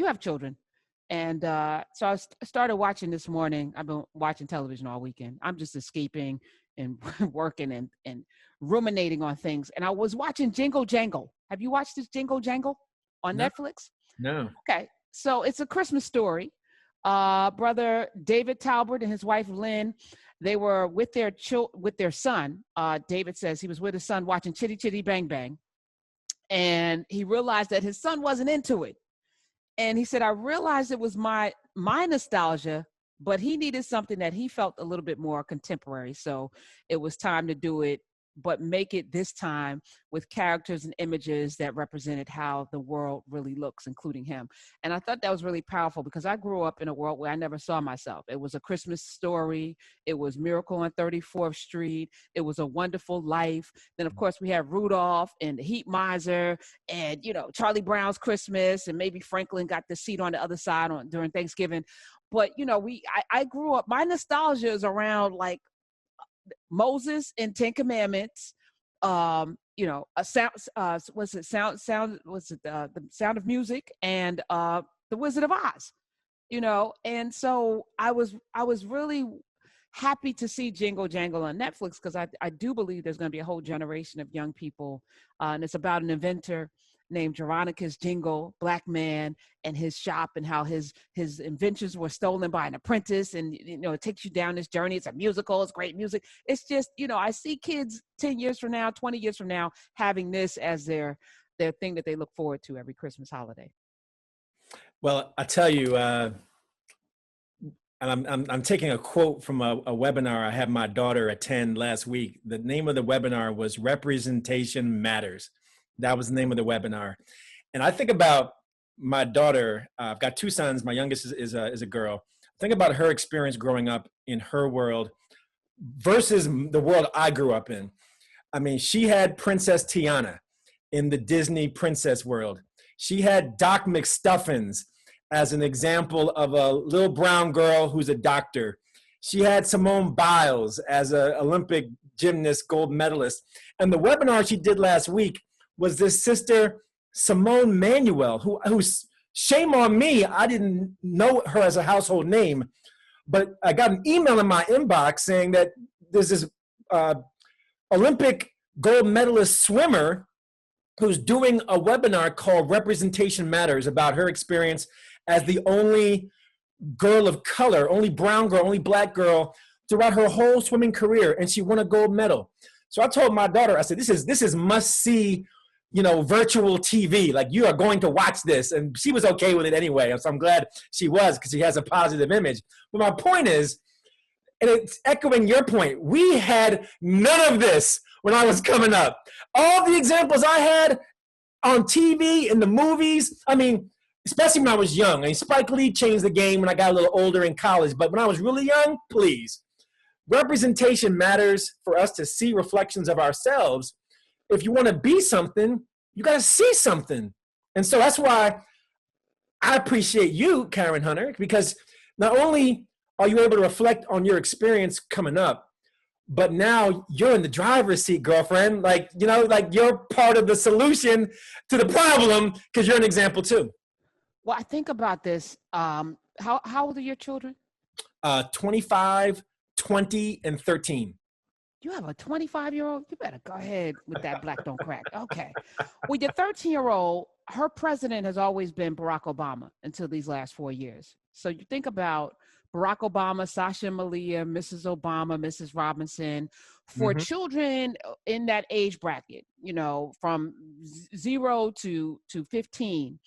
you have children. And so started watching this morning. I've been watching television all weekend. I'm just escaping and working and ruminating on things. And I was watching Jingle Jangle. Have you watched this Jingle Jangle on No, Netflix? no. Okay. So it's a Christmas story. Brother David Talbert and his wife Lynn, they were with their son. David says he was with his son watching Chitty Chitty Bang Bang. And he realized that his son wasn't into it. And he said, I realized it was my nostalgia, but he needed something that he felt a little bit more contemporary. So it was time to do it, but make it this time with characters and images that represented how the world really looks, including him. And I thought that was really powerful because I grew up in a world where I never saw myself. It was A Christmas Story. It was Miracle on 34th Street. It was A Wonderful Life. Then, of course, we have Rudolph and the Heat Miser and, you know, Charlie Brown's Christmas, and maybe Franklin got the seat on the other side during Thanksgiving. But, you know, I grew up, my nostalgia is around like Moses and Ten Commandments, you know, a sound, the Sound of Music, and the Wizard of Oz, you know. And so I was really happy to see Jingle Jangle on Netflix because I do believe there's going to be a whole generation of young people, and it's about an inventor named Geronicus Jingle, black man, and his shop, and how his inventions were stolen by an apprentice. And, you know, it takes you down this journey. It's a musical. It's great music. It's just, you know, I see kids 10 years from now, 20 years from now, having this as their thing that they look forward to every Christmas holiday. Well, I tell you, and I'm taking a quote from a webinar I had my daughter attend last week. The name of the webinar was Representation Matters. That was the name of the webinar. And I think about my daughter. I've got two sons. My youngest is a girl. Think about her experience growing up in her world versus the world I grew up in. I mean, she had Princess Tiana in the Disney princess world. She had Doc McStuffins as an example of a little brown girl who's a doctor. She had Simone Biles as an Olympic gymnast, gold medalist. And the webinar she did last week was this sister, Simone Manuel, who's, shame on me, I didn't know her as a household name, but I got an email in my inbox saying that there's this Olympic gold medalist swimmer who's doing a webinar called Representation Matters about her experience as the only girl of color, only brown girl, only black girl throughout her whole swimming career, and she won a gold medal. So I told my daughter, I said, this is must see, you know, virtual TV. Like, you are going to watch this. And she was okay with it anyway. So I'm glad she was, because she has a positive image. But my point is, and it's echoing your point, we had none of this when I was coming up. All the examples I had on TV, in the movies, I mean, especially when I was young. I mean, Spike Lee changed the game when I got a little older in college. But when I was really young, please. Representation matters for us to see reflections of ourselves. If you want to be something, you got to see something. And so that's why I appreciate you, Karen Hunter, because not only are you able to reflect on your experience coming up, but now you're in the driver's seat, girlfriend. Like, you know, like you're part of the solution to the problem because you're an example too. Well, I think about this. How old are your children? 25, 20, and 13. You have a 25-year-old? You better go ahead with that black don't crack. Okay. Well, your 13-year-old, her president has always been Barack Obama until these last 4 years. So you think about Barack Obama, Sasha Malia, Mrs. Obama, Mrs. Robinson. For children in that age bracket, you know, from 0 to 15,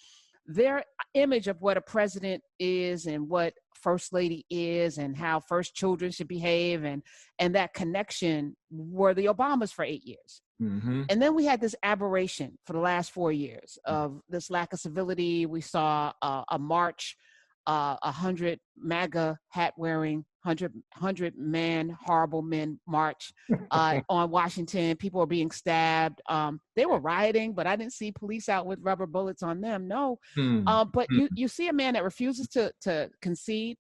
their image of what a president is and what first lady is and how first children should behave and that connection were the Obamas for 8 years. And then we had this aberration for the last 4 years of this lack of civility. We saw a march, 100 MAGA hat wearing, 100 man, horrible men march on Washington. People were being stabbed. They were rioting, but I didn't see police out with rubber bullets on them. No. But you see a man that refuses to concede.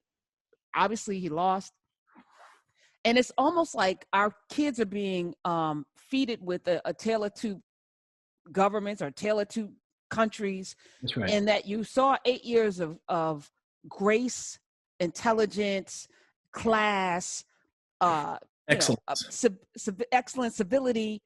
Obviously, he lost. And it's almost like our kids are being feeded with a tale of two governments or tale of two countries, That's right. and that you saw 8 years of grace, intelligence, class, Excellence. excellent civility,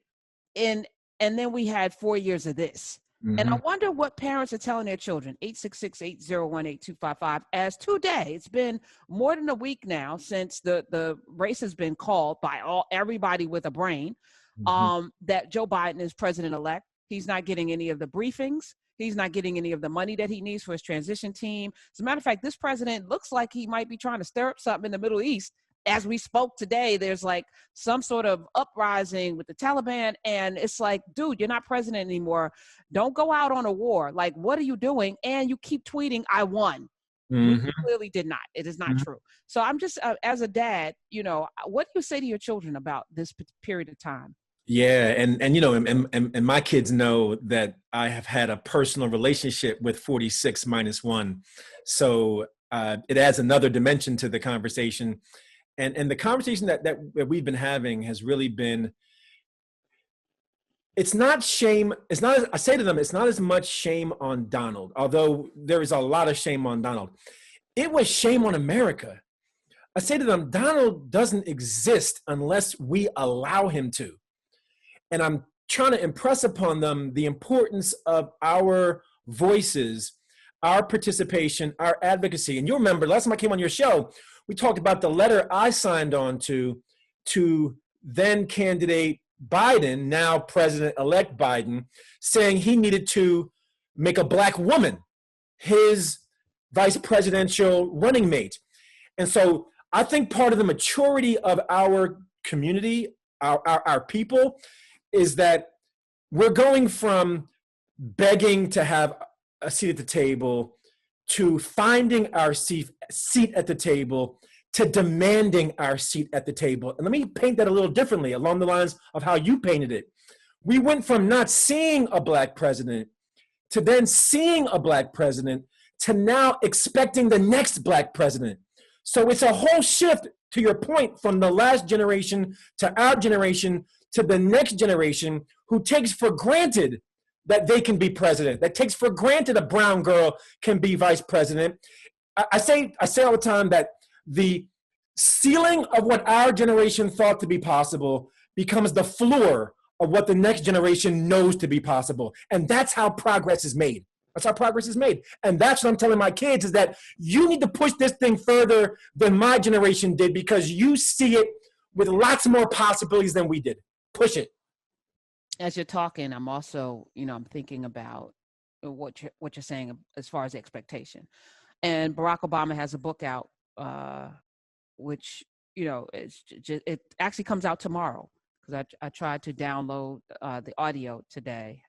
and then we had 4 years of this. And I Mm-hmm. wonder what parents are telling their children. 866-801-8255. As today, it's been more than a week now since the race has been called by everybody with a brain, Mm-hmm. that Joe Biden is president-elect. He's not getting any of the briefings. He's not getting any of the money that he needs for his transition team. As a matter of fact, this president looks like he might be trying to stir up something in the Middle East. As we spoke today, there's like some sort of uprising with the Taliban. And it's like, dude, you're not president anymore. Don't go out on a war. Like, what are you doing? And you keep tweeting, I won. You Mm-hmm. clearly did not. It is not true. So I'm just, as a dad, what do you say to your children about this period of time? Yeah, and my kids know that I have had a personal relationship with 46 minus one, so it adds another dimension to the conversation, and the conversation that we've been having has really been. It's not shame. It's not. I say to them, it's not as much shame on Donald, although there is a lot of shame on Donald. It was shame on America. I say to them, Donald doesn't exist unless we allow him to. And I'm trying to impress upon them the importance of our voices, our participation, our advocacy. And you'll remember, last time I came on your show, we talked about the letter I signed on to then candidate Biden, now President-elect Biden, saying he needed to make a Black woman his vice presidential running mate. And so I think part of the maturity of our community, our people, is that we're going from begging to have a seat at the table to finding our seat at the table to demanding our seat at the table. And let me paint that a little differently along the lines of how you painted it. We went from not seeing a Black president to then seeing a Black president to now expecting the next Black president. So it's a whole shift, to your point, from the last generation to our generation to the next generation, who takes for granted that they can be president, that takes for granted a brown girl can be vice president. I say all the time that the ceiling of what our generation thought to be possible becomes the floor of what the next generation knows to be possible. And that's how progress is made. That's how progress is made. And that's what I'm telling my kids, is that you need to push this thing further than my generation did, because you see it with lots more possibilities than we did. Push it. As you're talking, I'm also, I'm thinking about what you're saying as far as expectation. And Barack Obama has a book out, which, it actually comes out tomorrow, because I tried to download the audio today,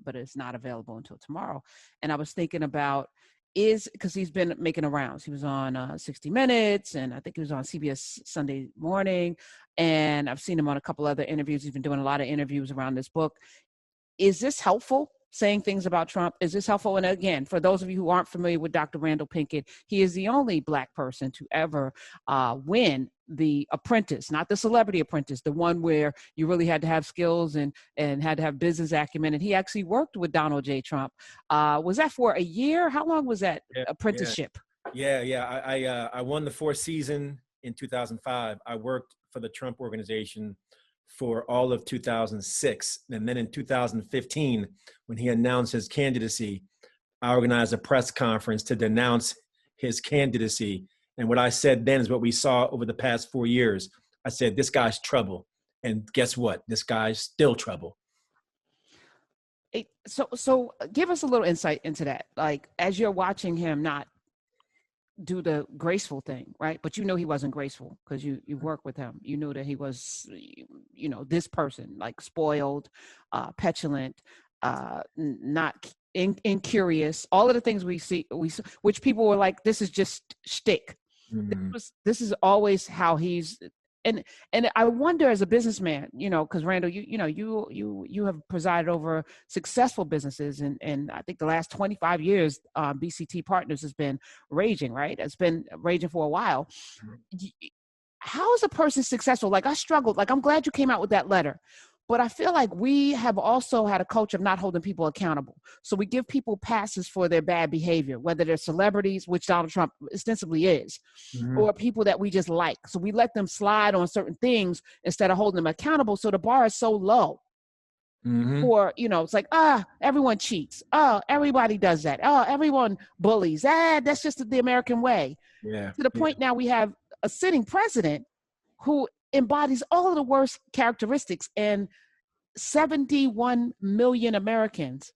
but it's not available until tomorrow. And I was thinking about, because he's been making the rounds. He was on 60 Minutes, and I think he was on CBS Sunday Morning. And I've seen him on a couple other interviews. He's been doing a lot of interviews around this book. Is this helpful, saying things about Trump? Is this helpful? And again, for those of you who aren't familiar with Dr. Randal Pinkett, he is the only Black person to ever win The Apprentice, not the Celebrity Apprentice, the one where you really had to have skills and had to have business acumen. And he actually worked with Donald J. Trump. Was that for a year? How long was that apprenticeship? Yeah. I won the fourth season in 2005. I worked for the Trump Organization for all of 2006. And then in 2015, when he announced his candidacy, I organized a press conference to denounce his candidacy. And what I said then is what we saw over the past 4 years. I said, this guy's trouble. And guess what? This guy's still trouble. So give us a little insight into that. Like, as you're watching him not do the graceful thing, right? But he wasn't graceful, because you work with him. You knew that he was, this person, like spoiled, petulant, not incurious, all of the things we see, which people were like, this is just shtick. Mm-hmm. This is always how he's, and I wonder, as a businessman, because Randal, you have presided over successful businesses, and I think the last 25 years, BCT Partners has been raging, right? It's been raging for a while. Mm-hmm. How is a person successful? Like, I struggled. Like, I'm glad you came out with that letter, But I feel like we have also had a culture of not holding people accountable. So we give people passes for their bad behavior, whether they're celebrities, which Donald Trump ostensibly is, or people that we just like. So we let them slide on certain things instead of holding them accountable. So the bar is so low. For, it's like, everyone cheats. Oh, everybody does that. Oh, everyone bullies. That's just the American way. Yeah. To the point now we have a sitting president who embodies all of the worst characteristics, and 71 million Americans,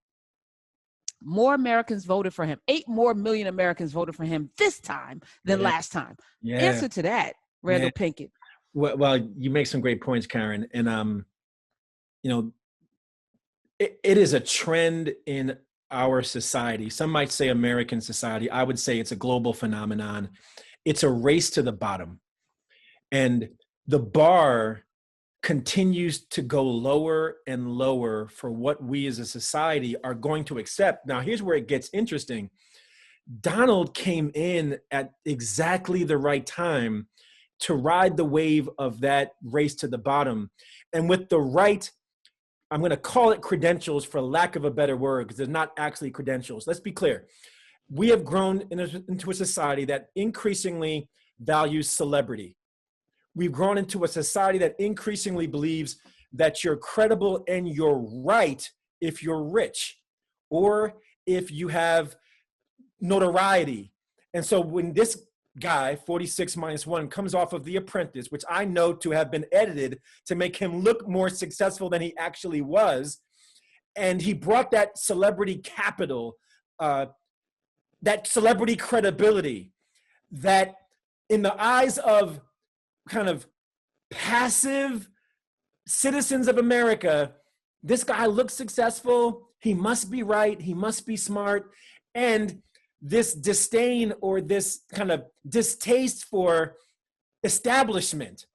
more Americans voted for him. 8 more million Americans voted for him this time than last time. Yeah. Answer to that, Randal Pinkett. Well, you make some great points, Karen. And, it is a trend in our society. Some might say American society. I would say it's a global phenomenon. It's a race to the bottom. And the bar continues to go lower and lower for what we as a society are going to accept. Now, here's where it gets interesting. Donald came in at exactly the right time to ride the wave of that race to the bottom. And with the right, I'm going to call it credentials for lack of a better word, because there's not actually credentials. Let's be clear. We have grown into a society that increasingly values celebrity. We've grown into a society that increasingly believes that you're credible and you're right if you're rich or if you have notoriety. And so when this guy, 46 minus 1, comes off of The Apprentice, which I know to have been edited to make him look more successful than he actually was, and he brought that celebrity capital, that celebrity credibility, that in the eyes of kind of passive citizens of America, this guy looks successful, he must be right, he must be smart, and this disdain or this kind of distaste for establishment,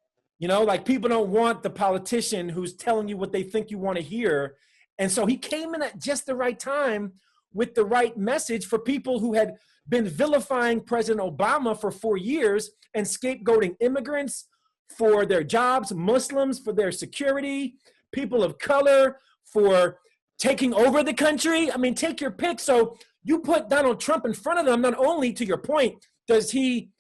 like people don't want the politician who's telling you what they think you want to hear. And so he came in at just the right time with the right message for people who had been vilifying President Obama for 4 years and scapegoating immigrants for their jobs, Muslims for their security, people of color for taking over the country. I mean, take your pick. So you put Donald Trump in front of them, not only, to your point, does he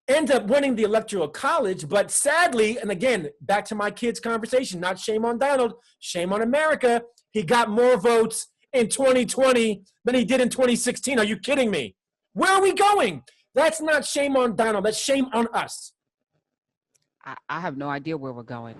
end up winning the Electoral College, but sadly, and again, back to my kids' conversation, not shame on Donald, shame on America, he got more votes in 2020 than he did in 2016. Are you kidding me? Where are we going? That's not shame on Donald. That's shame on us. I have no idea where we're going.